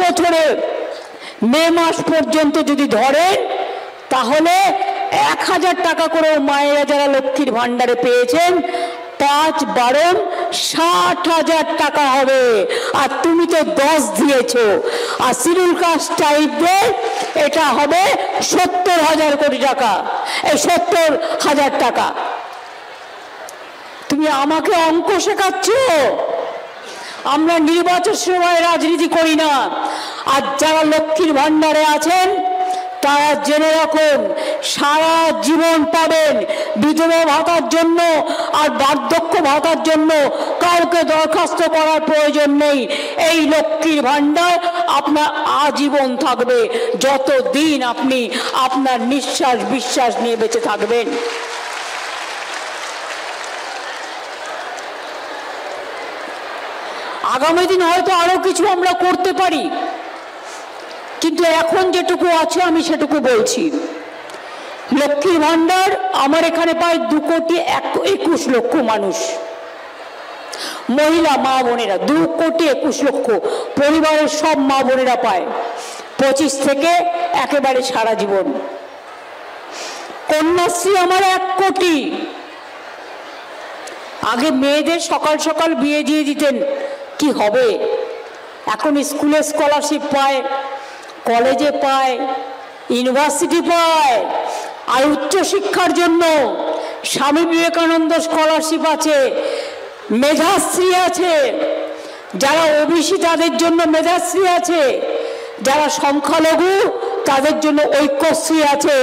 বছরে মে মাস পর্যন্ত যদি ধরেন তাহলে 1000 টাকা করে মায়েরা যারা লক্ষ্মীর ভান্ডারে পেয়েছেন 5 12 60,000 টাকা হবে। আর তুমি তো 10 দিয়েছো। আর শিডিউল কাস্ট টাইপদের এটা হবে 70,000 কোটি টাকা, এই 70,000 টাকা। তুমি আমাকে অঙ্ক শেখাচ্ছ? আমরা নির্বাচন সময় রাজনীতি করি না। আর যারা লক্ষ্মীর ভান্ডারে আছেন তারা জেনে রাখুন, সারা জীবন পাবেন। বিধবা ভাতার জন্য আর বার্ধক্য ভাতার জন্য কাউকে দরখাস্ত করার প্রয়োজন নেই। এই লক্ষ্মীর ভান্ডার আপনার আজীবন থাকবে, যতদিন আপনি আপনার নিঃশ্বাস বিশ্বাস নিয়ে বেঁচে থাকবেন। আগামী দিন হয়তো আরো কিছু আমরা করতে পারি, কিন্তু এখন যেটুকু আছে আমি সেটুকু বলছি। লক্ষ্মীর ভান্ডার আমার এখানে প্রায় 2,21,00,000 মানুষ, মহিলা মা বোনেরা 2,21,00,000 পরিবারের সব মা বোনেরা পায় 25 থেকে একেবারে সারা জীবন। কন্যাশ্রী আমার 1 কোটি। আগে মেয়েদের সকাল সকাল বিয়ে দিয়ে দিতেন, কি হবে? এখন স্কুলে স্কলারশিপ পায়, কলেজে পায়, ইউনিভার্সিটি পায়। আর উচ্চশিক্ষার জন্য স্বামী বিবেকানন্দ স্কলারশিপ আছে, মেধাশ্রী আছে। যারা ওবিসি তাদের জন্য মেধাশ্রী আছে, যারা সংখ্যালঘু তাদের জন্য ঐক্যশ্রী আছে।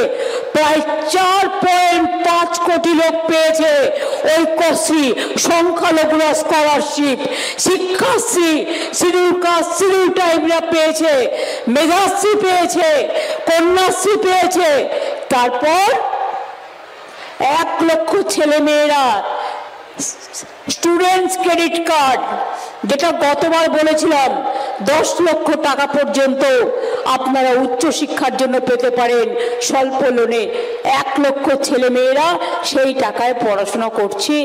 প্রায় 4.5 কোটি লোক পেয়েছে ঐক্যশ্রী, সংখ্যালঘুরা scholarship, Shikshashree, schedule caste schedule ট্রাইবরা পেয়েছে, মেধাশ্রী পেয়েছে, কন্যাশ্রী পেয়েছে। তারপর 1 লক্ষ ছেলে মেয়েরা স্টুডেন্টস ক্রেডিট কার্ড, যেটা গতবার বলেছিলাম 10 লক্ষ টাকা পর্যন্ত আপনারা উচ্চশিক্ষার জন্য পেতে পারেন স্বল্প লোনে। 1 লক্ষ ছেলে মেয়েরা সেই টাকায় পড়াশোনা করছে।